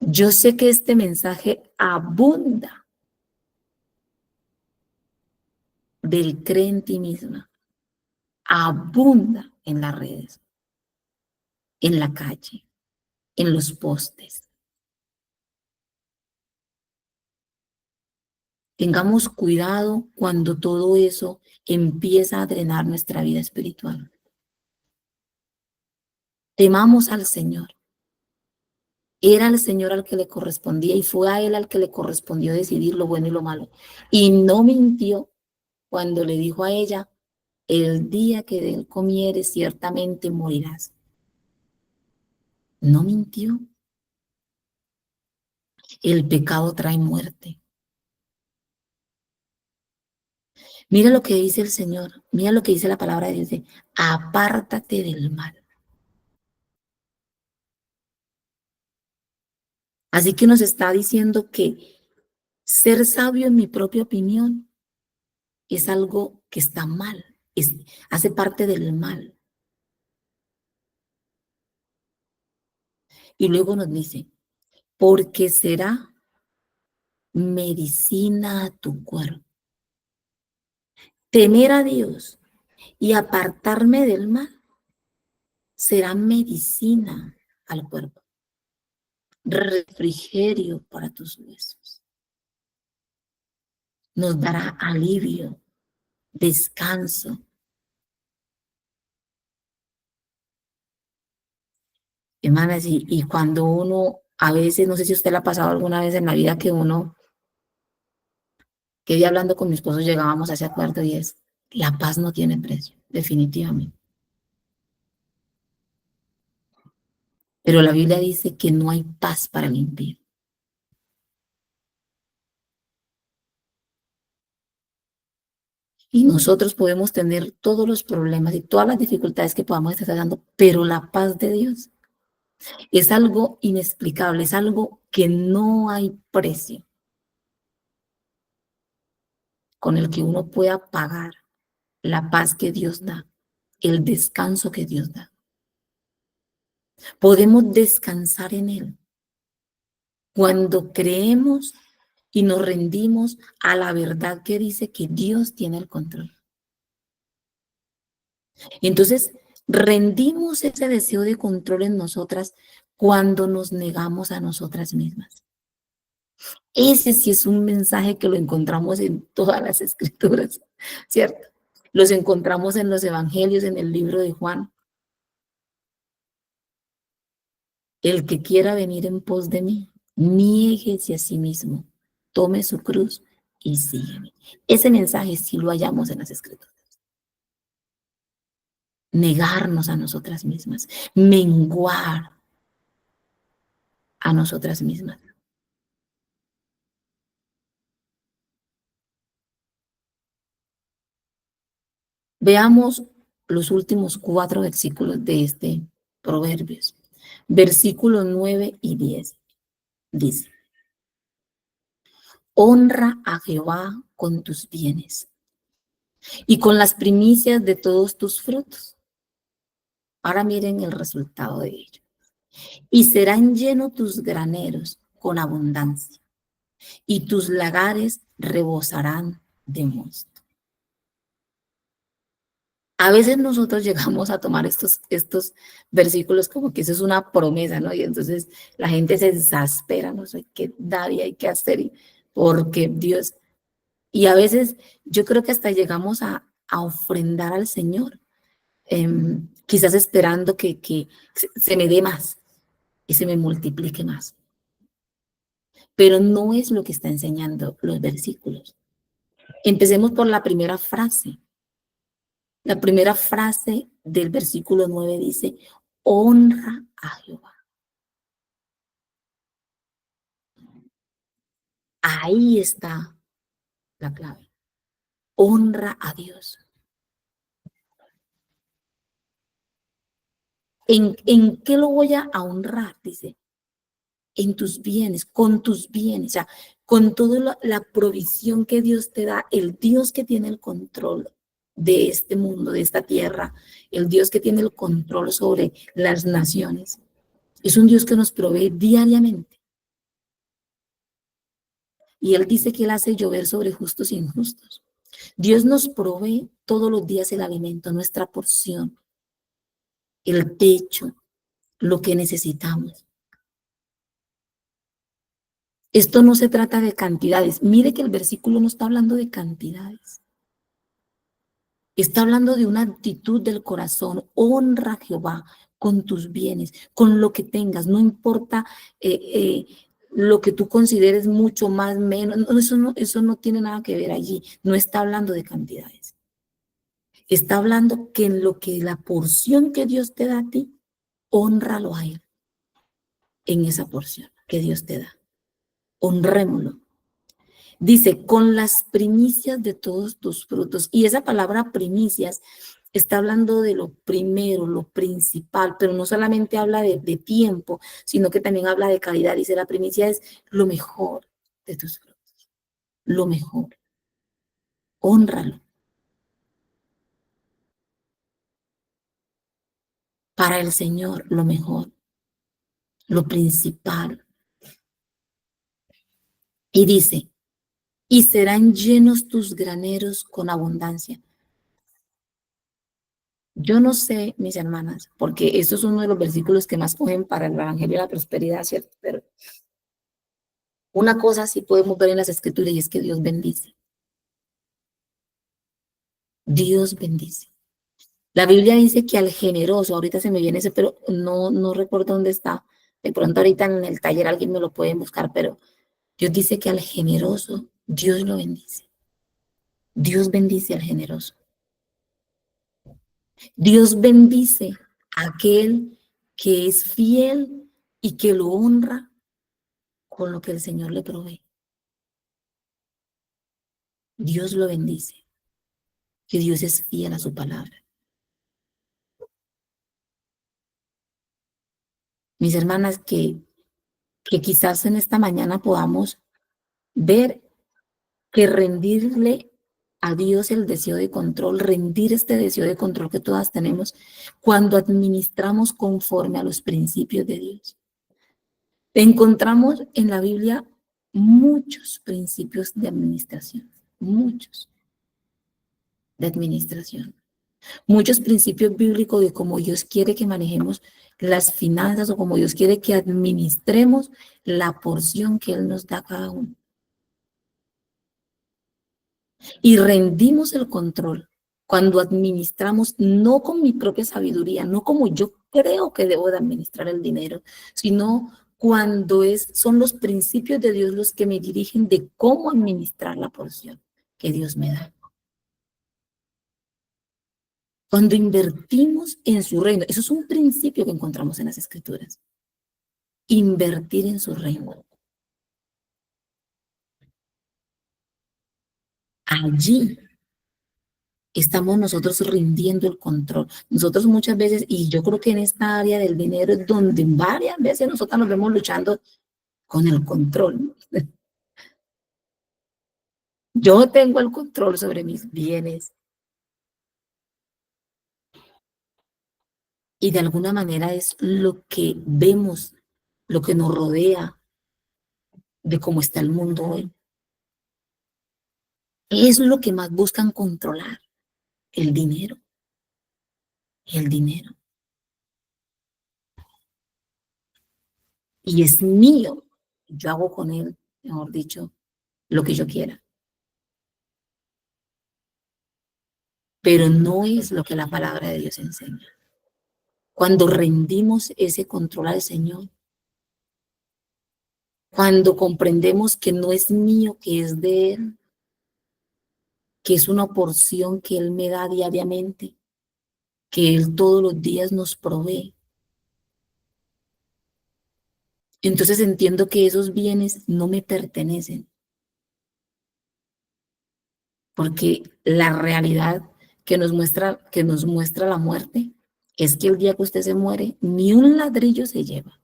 yo sé que este mensaje abunda del cree en ti misma, abunda en las redes, en la calle, en los postes. Tengamos cuidado cuando todo eso empieza a drenar nuestra vida espiritual. Temamos al Señor. Era el Señor al que le correspondía y fue a Él al que le correspondió decidir lo bueno y lo malo. Y no mintió cuando le dijo a ella, el día que de él comieres ciertamente morirás. No mintió. El pecado trae muerte. Mira lo que dice el Señor, mira lo que dice la palabra de Dios, dice, apártate del mal. Así que nos está diciendo que ser sabio en mi propia opinión es algo que está mal, hace parte del mal. Y luego nos dice, porque será medicina a tu cuerpo. Temer a Dios y apartarme del mal será medicina al cuerpo, refrigerio para tus huesos. Nos dará alivio, descanso. Hermanas, y cuando uno, a veces, no sé si usted le ha pasado alguna vez en la vida que uno, que día hablando con mi esposo llegábamos a ese acuerdo y es, la paz no tiene precio, definitivamente. Pero la Biblia dice que no hay paz para el impío. Y nosotros podemos tener todos los problemas y todas las dificultades que podamos estar dando, pero la paz de Dios es algo inexplicable, es algo que no hay precio con el que uno pueda pagar la paz que Dios da, el descanso que Dios da. Podemos descansar en Él cuando creemos y nos rendimos a la verdad que dice que Dios tiene el control. Entonces, rendimos ese deseo de control en nosotras cuando nos negamos a nosotras mismas. Ese sí es un mensaje que lo encontramos en todas las escrituras, ¿cierto? Los encontramos en los evangelios, en el libro de Juan. El que quiera venir en pos de mí, niéguese a sí mismo, tome su cruz y sígueme. Ese mensaje sí lo hallamos en las escrituras. Negarnos a nosotras mismas, menguar a nosotras mismas. Veamos los últimos 4 versículos de este Proverbios. Versículos 9 y 10. Dice, honra a Jehová con tus bienes y con las primicias de todos tus frutos. Ahora miren el resultado de ello. Y serán llenos tus graneros con abundancia, y tus lagares rebosarán de mosto. A veces nosotros llegamos a tomar estos versículos como que eso es una promesa, ¿no? Y entonces la gente se exaspera, no sé qué dar y hay que hacer, porque Dios, y a veces yo creo que hasta llegamos a ofrendar al Señor, quizás esperando que se me dé más y se me multiplique más. Pero no es lo que está enseñando los versículos. Empecemos por la primera frase. La primera frase del versículo 9 dice, honra a Jehová. Ahí está la clave. Honra a Dios. ¿En qué lo voy a honrar? Dice, en tus bienes, con tus bienes, o sea, con toda la provisión que Dios te da, el Dios que tiene el control de este mundo, de esta tierra, el Dios que tiene el control sobre las naciones. Es un Dios que nos provee diariamente. Y Él dice que Él hace llover sobre justos e injustos. Dios nos provee todos los días el alimento, nuestra porción, el techo, lo que necesitamos. Esto no se trata de cantidades. Mire que el versículo no está hablando de cantidades. Está hablando de una actitud del corazón. Honra a Jehová con tus bienes, con lo que tengas. No importa lo que tú consideres mucho más, menos. Eso no tiene nada que ver allí. No está hablando de cantidades. Está hablando que en lo que la porción que Dios te da a ti, hónralo a Él en esa porción que Dios te da. Honrémoslo. Dice, con las primicias de todos tus frutos. Y esa palabra primicias está hablando de lo primero, lo principal, pero no solamente habla de tiempo, sino que también habla de calidad. Dice, la primicia es lo mejor de tus frutos, lo mejor. Hónralo. Para el Señor, lo mejor, lo principal. Y dice, y serán llenos tus graneros con abundancia. Yo no sé, mis hermanas, porque esto es uno de los versículos que más cogen para el Evangelio de la Prosperidad, ¿cierto? Pero una cosa sí podemos ver en las Escrituras y es que Dios bendice. Dios bendice. La Biblia dice que al generoso, ahorita se me viene ese, pero no recuerdo dónde está. De pronto ahorita en el taller alguien me lo puede buscar, pero Dios dice que al generoso, Dios lo bendice. Dios bendice al generoso. Dios bendice a aquel que es fiel y que lo honra con lo que el Señor le provee. Dios lo bendice, que Dios es fiel a su palabra. Mis hermanas, que quizás en esta mañana podamos ver que rendirle a Dios el deseo de control, rendir este deseo de control que todas tenemos cuando administramos conforme a los principios de Dios. Encontramos en la Biblia muchos principios de administración, muchos de administración. Muchos principios bíblicos de cómo Dios quiere que manejemos las finanzas o cómo Dios quiere que administremos la porción que Él nos da a cada uno. Y rendimos el control cuando administramos no con mi propia sabiduría, no como yo creo que debo de administrar el dinero, sino cuando son los principios de Dios los que me dirigen de cómo administrar la porción que Dios me da. Cuando invertimos en su reino, eso es un principio que encontramos en las Escrituras. Invertir en su reino. Allí estamos nosotros rindiendo el control. Nosotros muchas veces, y yo creo que en esta área del dinero es donde varias veces nosotros nos vemos luchando con el control. Yo tengo el control sobre mis bienes. Y de alguna manera es lo que vemos, lo que nos rodea de cómo está el mundo hoy. Es lo que más buscan controlar, el dinero. El dinero. Y es mío. Yo hago con él, mejor dicho, lo que yo quiera. Pero no es lo que la palabra de Dios enseña. Cuando rendimos ese control al Señor, cuando comprendemos que no es mío, que es de Él, que es una porción que Él me da diariamente, que Él todos los días nos provee. Entonces entiendo que esos bienes no me pertenecen, porque la realidad que nos muestra la muerte es que el día que usted se muere, ni un ladrillo se lleva.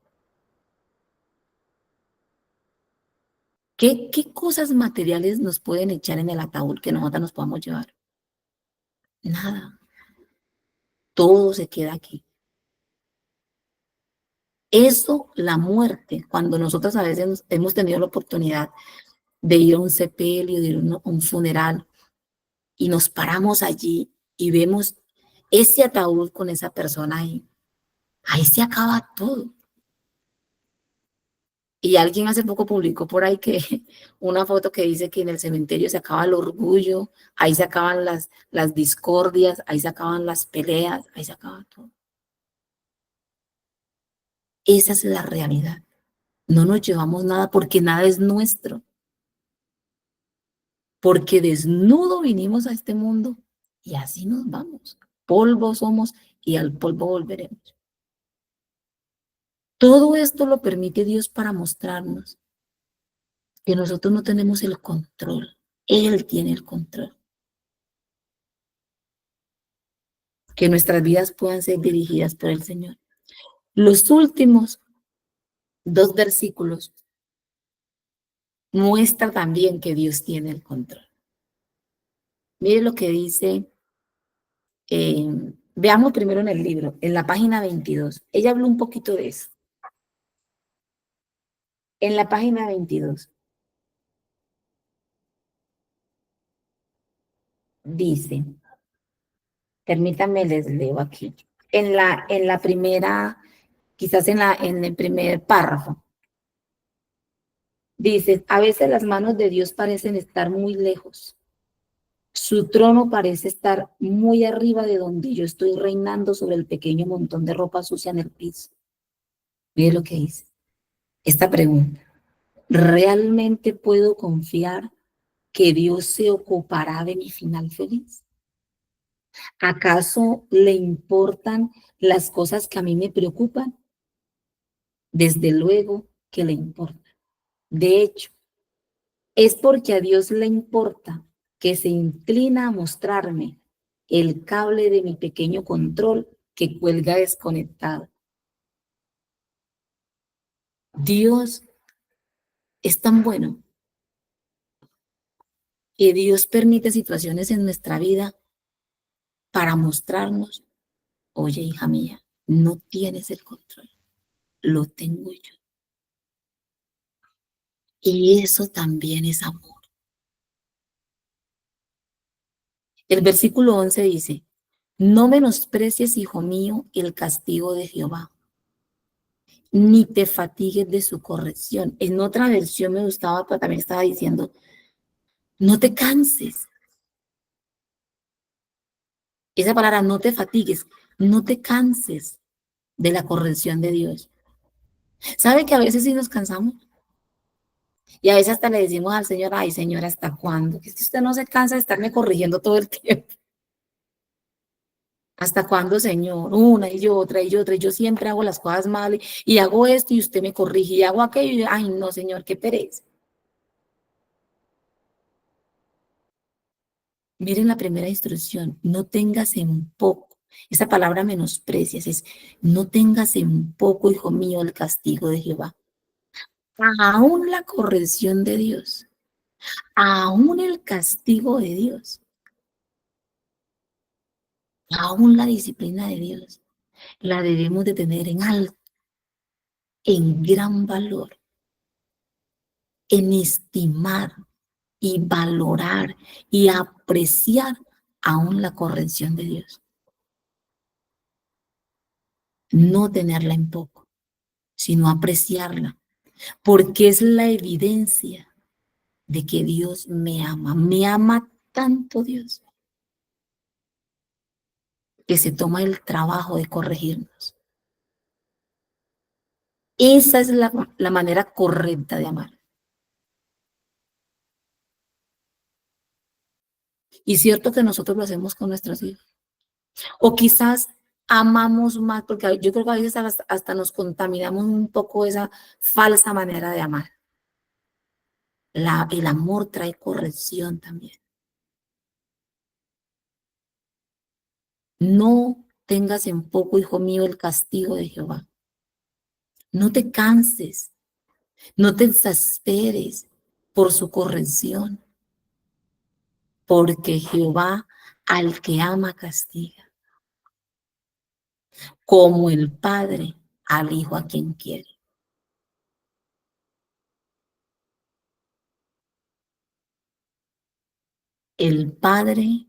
¿Qué cosas materiales nos pueden echar en el ataúd que nosotros nos podamos llevar? Nada, todo se queda aquí. Eso, la muerte, cuando nosotros a veces hemos tenido la oportunidad de ir a un sepelio, de ir a un funeral, y nos paramos allí y vemos ese ataúd con esa persona ahí se acaba todo. Y alguien hace poco publicó por ahí que una foto que dice que en el cementerio se acaba el orgullo, ahí se acaban las discordias, ahí se acaban las peleas, ahí se acaba todo. Esa es la realidad. No nos llevamos nada porque nada es nuestro, porque desnudo vinimos a este mundo y así nos vamos. Polvo somos y al polvo volveremos. Todo esto lo permite Dios para mostrarnos que nosotros no tenemos el control. Él tiene el control. Que nuestras vidas puedan ser dirigidas por el Señor. Los últimos dos versículos muestran también que Dios tiene el control. Mire lo que dice, veamos primero en el libro, en la página 22. Ella habló un poquito de eso. En la página 22 dice, permítanme les leo aquí. En la primera, quizás en el primer párrafo, dice, a veces las manos de Dios parecen estar muy lejos. Su trono parece estar muy arriba de donde yo estoy reinando sobre el pequeño montón de ropa sucia en el piso. Mire lo que dice. Esta pregunta. ¿Realmente puedo confiar que Dios se ocupará de mi final feliz? ¿Acaso le importan las cosas que a mí me preocupan? Desde luego que le importa. De hecho, es porque a Dios le importa que se inclina a mostrarme el cable de mi pequeño control que cuelga desconectado. Dios es tan bueno que Dios permite situaciones en nuestra vida para mostrarnos, oye, hija mía, no tienes el control, lo tengo yo. Y eso también es amor. El versículo 11 dice, no menosprecies, hijo mío, el castigo de Jehová, ni te fatigues de su corrección. En otra versión me gustaba, pero también estaba diciendo, no te canses. Esa palabra, no te fatigues, no te canses de la corrección de Dios. ¿Sabe que a veces sí nos cansamos? Y a veces hasta le decimos al Señor, ay, Señor, ¿hasta cuándo? Que es que usted no se cansa de estarme corrigiendo todo el tiempo. ¿Hasta cuándo, Señor? Una y yo, otra y yo, otra. Y yo siempre hago las cosas mal y hago esto y usted me corrige y hago aquello. Y, ay, no, Señor, qué pereza. Miren la primera instrucción, no tengas en poco. Esa palabra menosprecias es, no tengas en poco, hijo mío, el castigo de Jehová. Aún la corrección de Dios, aún el castigo de Dios, aún la disciplina de Dios, la debemos de tener en alto, en gran valor, en estimar y valorar y apreciar aún la corrección de Dios. No tenerla en poco, sino apreciarla, porque es la evidencia de que Dios me ama tanto Dios, que se toma el trabajo de corregirnos. Esa es la manera correcta de amar. Y cierto que nosotros lo hacemos con nuestros hijos. O quizás amamos más, porque yo creo que a veces hasta nos contaminamos un poco esa falsa manera de amar. El amor trae corrección también. No tengas en poco, hijo mío, el castigo de Jehová. No te canses, no te exasperes, por su corrección, porque Jehová al que ama castiga, como el Padre al Hijo a quien quiere. El Padre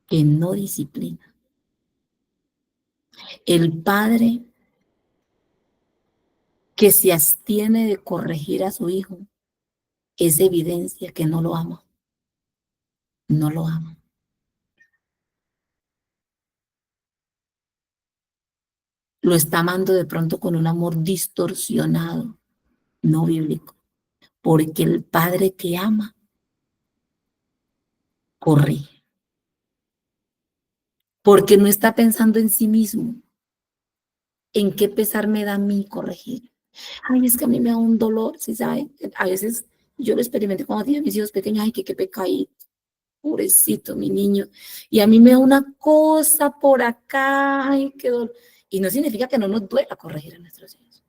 que no disciplina, el Padre que se abstiene de corregir a su Hijo, es evidencia que no lo ama, no lo ama. Lo está amando de pronto con un amor distorsionado, no bíblico, porque el Padre que ama, corrige, porque no está pensando en sí mismo, en qué pesar me da a mí corregir. Ay, es que a mí me da un dolor, ¿sí saben? A veces yo lo experimenté cuando tenía mis hijos pequeños, ay, que qué pecadito, pobrecito mi niño, y a mí me da una cosa por acá, ay, qué dolor. Y no significa que no nos duela corregir a nuestros hijos,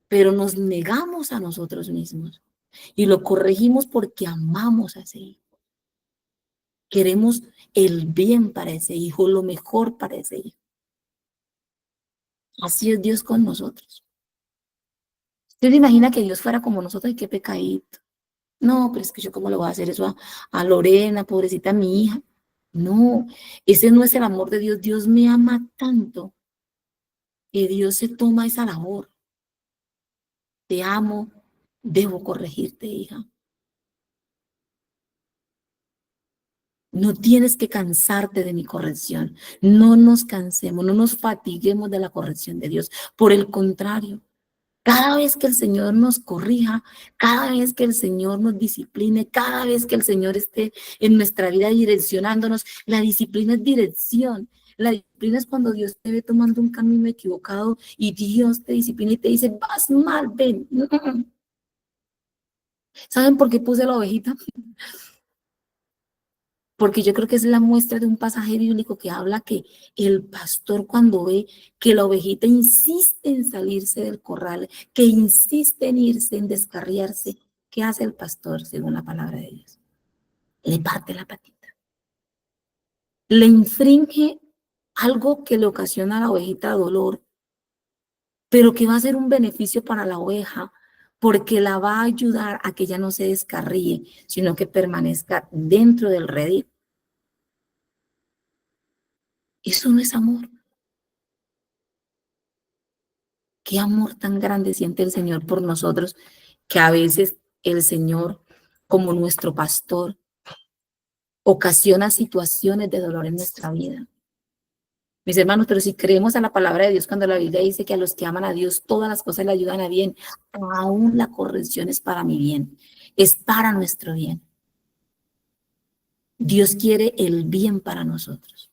pero nos negamos a nosotros mismos y lo corregimos porque amamos a ese hijo. Queremos el bien para ese hijo, lo mejor para ese hijo. Así es Dios con nosotros. ¿Usted se imagina que Dios fuera como nosotros y qué pecadito? No, pero es que yo cómo le voy a hacer eso a Lorena, pobrecita mi hija. No, ese no es el amor de Dios. Dios me ama tanto que Dios se toma esa labor. Te amo, debo corregirte, hija. No tienes que cansarte de mi corrección. No nos cansemos, no nos fatiguemos de la corrección de Dios. Por el contrario, cada vez que el Señor nos corrija, cada vez que el Señor nos discipline, cada vez que el Señor esté en nuestra vida direccionándonos, la disciplina es dirección. La disciplina es cuando Dios te ve tomando un camino equivocado y Dios te disciplina y te dice, vas mal, ven. ¿Saben por qué puse la ovejita? Porque yo creo que es la muestra de un pasaje bíblico que habla que el pastor cuando ve que la ovejita insiste en salirse del corral, que insiste en irse, en descarriarse, ¿qué hace el pastor según la palabra de Dios? Le parte la patita. Le infringe algo que le ocasiona a la ovejita dolor, pero que va a ser un beneficio para la oveja porque la va a ayudar a que ella no se descarríe, sino que permanezca dentro del redil. Eso no es amor. Qué amor tan grande siente el Señor por nosotros, que a veces el Señor, como nuestro pastor, ocasiona situaciones de dolor en nuestra vida. Mis hermanos, pero si creemos a la palabra de Dios, cuando la Biblia dice que a los que aman a Dios, todas las cosas le ayudan a bien, aún la corrección es para mi bien, es para nuestro bien. Dios quiere el bien para nosotros.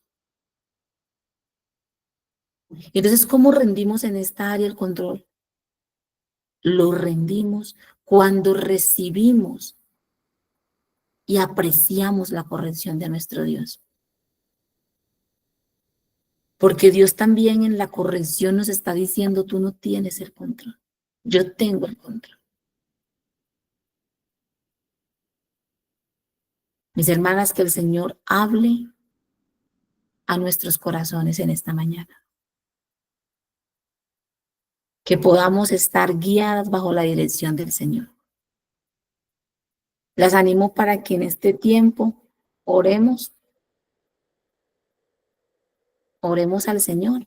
Entonces, ¿cómo rendimos en esta área el control? Lo rendimos cuando recibimos y apreciamos la corrección de nuestro Dios. Porque Dios también en la corrección nos está diciendo, tú no tienes el control, yo tengo el control. Mis hermanas, que el Señor hable a nuestros corazones en esta mañana. Que podamos estar guiadas bajo la dirección del Señor. Las animo para que en este tiempo oremos, oremos al Señor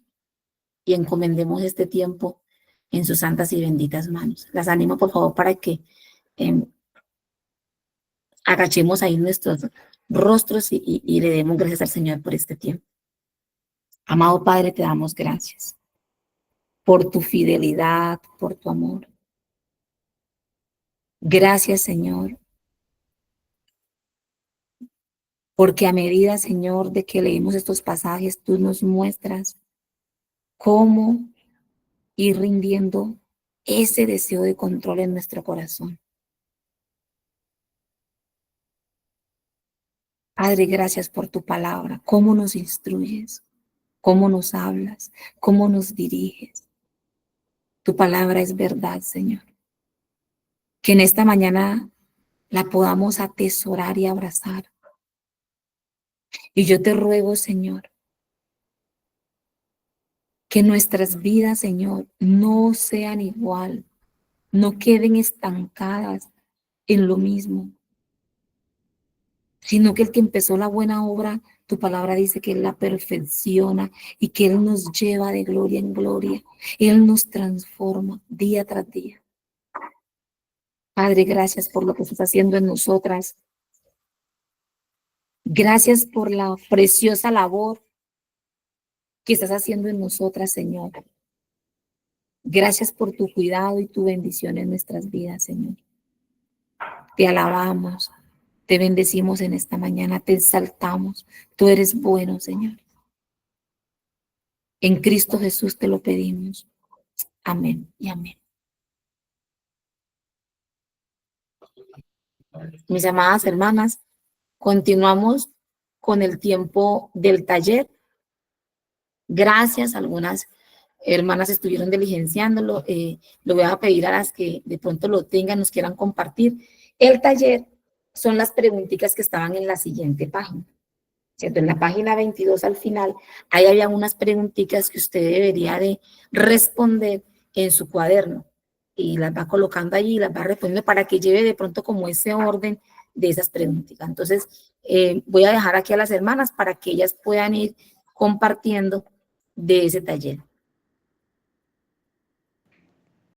y encomendemos este tiempo en sus santas y benditas manos. Las animo, por favor, para que eh, agachemos ahí nuestros rostros y le demos gracias al Señor por este tiempo. Amado Padre, te damos gracias por tu fidelidad, por tu amor. Gracias, Señor, porque a medida, Señor, de que leemos estos pasajes, tú nos muestras cómo ir rindiendo ese deseo de control en nuestro corazón. Padre, gracias por tu palabra, cómo nos instruyes, cómo nos hablas, cómo nos diriges. Tu palabra es verdad, Señor. Que en esta mañana la podamos atesorar y abrazar. Y yo te ruego, Señor, que nuestras vidas, Señor, no sean igual, no queden estancadas en lo mismo, sino que el que empezó la buena obra, tu palabra dice que Él la perfecciona y que Él nos lleva de gloria en gloria. Él nos transforma día tras día. Padre, gracias por lo que estás haciendo en nosotras. Gracias por la preciosa labor que estás haciendo en nosotras, Señor. Gracias por tu cuidado y tu bendición en nuestras vidas, Señor. Te alabamos, te bendecimos en esta mañana, te exaltamos. Tú eres bueno, Señor. En Cristo Jesús te lo pedimos. Amén y amén. Mis amadas hermanas, continuamos con el tiempo del taller. Gracias, algunas hermanas estuvieron diligenciándolo. Lo voy a pedir a las que de pronto lo tengan, nos quieran compartir. El taller son las preguntitas que estaban en la siguiente página. ¿Cierto? En la página 22 al final, ahí había unas preguntitas que usted debería de responder en su cuaderno y las va colocando allí, las va respondiendo para que lleve de pronto como ese orden de esas preguntitas. Entonces, voy a dejar aquí a las hermanas para que ellas puedan ir compartiendo de ese taller.